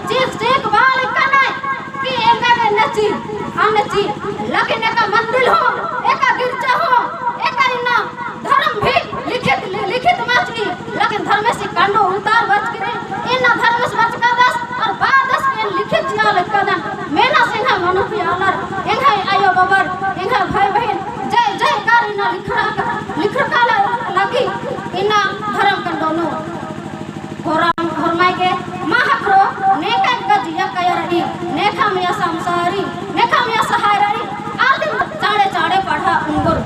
चीख चीख बाल कने कि एका के नची हमने ची लेकिन एका मंदिर हो एका गिरजा हो एका इना धर्म भी लिखित मत की लेकिन धर्म से कांडो उतार बच के इना धर्म से बच का दस और बादस के लिखित जियाल कदम मेना सिंह मनु पियालर एंगा आयो बबर एंगा भाई बहन जय जय कार इना लिखड़ा लगी इना धर्म कंडोनो होरम होरमाय के महाप्रो नेका गजिया कयरही नेखा मिया संसारी नेखा मिया सहायरी आदि चाड़े चाड़े पढ़ा उंगुर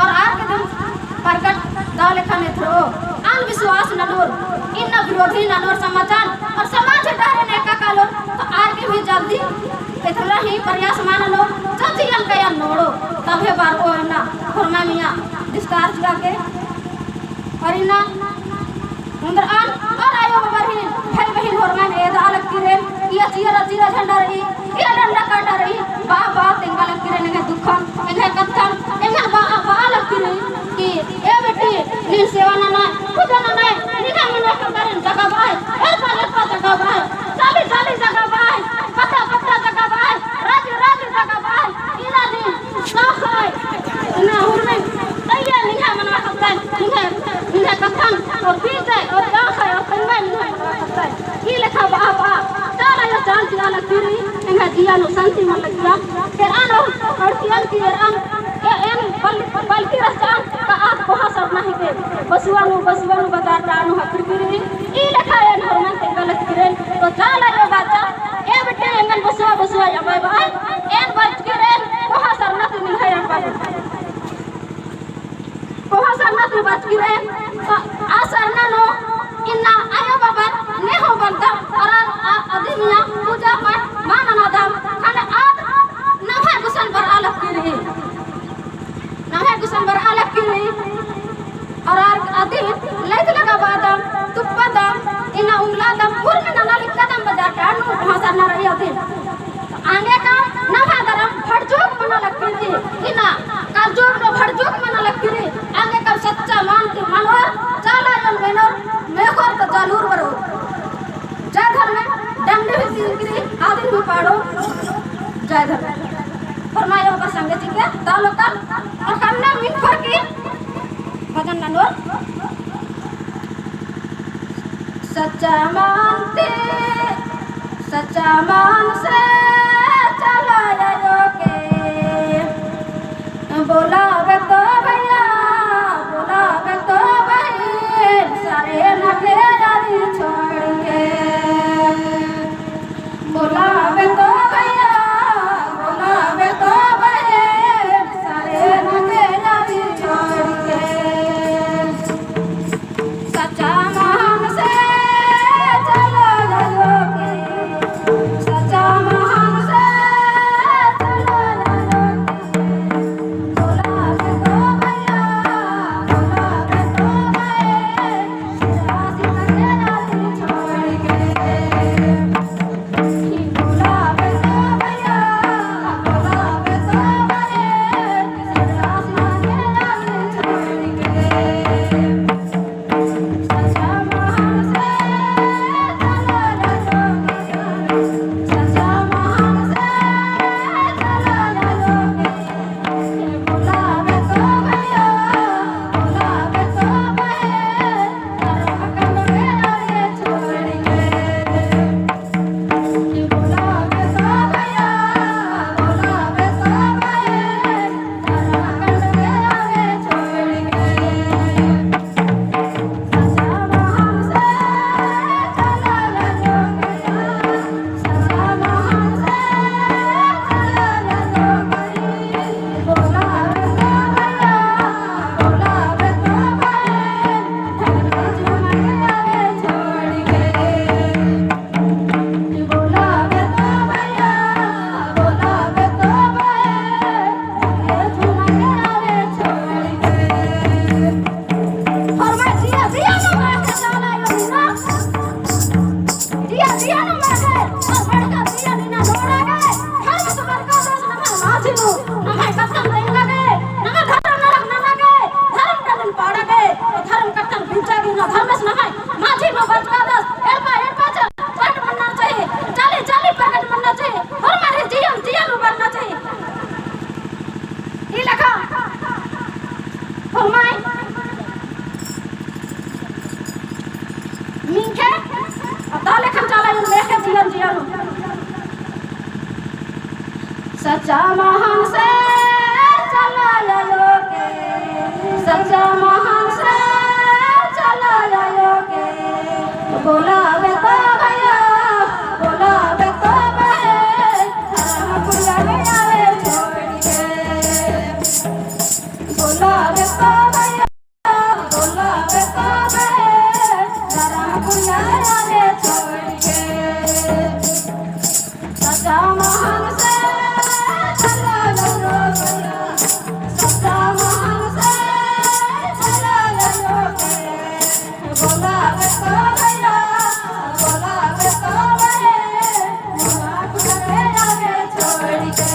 और आर के दिन प्रकट दालेखा ने थ्रो आन विश्वास नडोर इन विरोधी नडोर समाचार और समाज डारे नेका कालो तो आर के भी जल्दी इतना ही प्रयास मानलो जल्दी अन कया नोड़ो तबे बार ओ ना फरमा मिया विस्तार जुआ के और इना उंदर आन और आयो बबरही भाई बहन होरमान ए दालक किरे ये चिरा झंडा रही ये डंडा काटा रही बा तेंगा लग किरे ने दुखन एंगे कत्थन एंगे बा लग किरे कि ए बेटी नी सेवा ना पूजा ना निका मना करन जगह बाय एरपा जगह बाय चाली जगह बाय पत्ता जगह बाय राज जगह बाय इना दिन ना खाय ना हुरमे तैया निका मना करन निका कत्थन और पीछे और ना खाय और पंगा निका ई लेखा बा तारा यो चाल चिला लकीरी एंगा जिया नो शांति मन लगिया फिर आनो और कियन की आन एन बल की रसान का आत कोहा सब नहीं के बसुआनु बाजार डानु हकर किरी ई लेखा एन हरमन ते गलत किरे तो चाल रे बाचा ए बेटे एंगन बसुआ या बाय एन बच किरे कोहा सरना तू नहीं है बाबू कोहा सरना तू बच किरे आ सरना नो इन्ना आयो बाबा ने हो बनता और आदमिया पूजा पाठ मानना दाम खाने आद नभे गुसन बर अलग किरी नभे गुसन बर अलग किरी और आदि लैत लगा बादाम तुप्पा दाम इना उंगला दाम पूर में नाना लिखा दाम बाजार कानू भाषा ना रही आदि आगे का नभे दरम भड़जोक मना लग किरी इना काजोक नो भड़जोक मना लग किरी आगे का सच्चा मानती मनोर चाला जन बेनोर मेखोर तो जालूर बरो जय घर में डंडे भी सिंगरी आदि भी पाड़ो जय घर फरमायो का संग जी के दालो का और हमने मिट कर की भजन ननोर सच्चा मान से चला यो के बोला वे तो भैया बोला वे तो बहन सारे नखे जारी छोड़ के बोला वे तो भैया बोला वे तो बहन सारे नखे जारी छोड़ के सच्चा मान से चलो जाओ के सच्चा मान से धर्म कथन भिंचा गिना धर्मेश नहाय माझी नो बचका दस एलपा सच्चा महान से चला के सच्चा महान से चला के बोलावे तो भैया बोलावे तो भैया में आवे छोड़ के बोलावे तो भैया बोलावे तो भैया आवे छोड़ के सच्चा महान से चला सच्चा महान से चला के बोलावे तो भैया बोलावे तो भैया आवे छोड़ के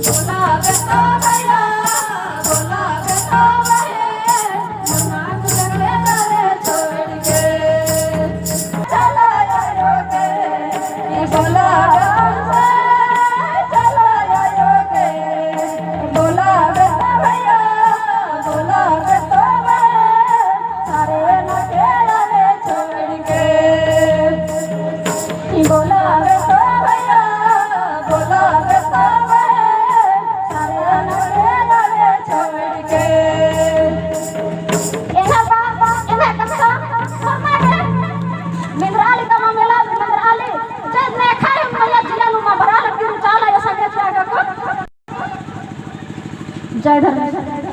बोलावे तो भैया बोलावे तो भैया छोड़ के चला के बोलावे चला के बोलावे तो भैया बोलावे तो सारे नकेले छोड़ के बोलावे तो भैया बोलावे तो सारे नकेले छोड़ के एना बाबा एना कथा फरमाए मिनराली का मामला मिनराली जज ने खाए मैया जियानु मा भराल फिर चाला ऐसा के जय धर्म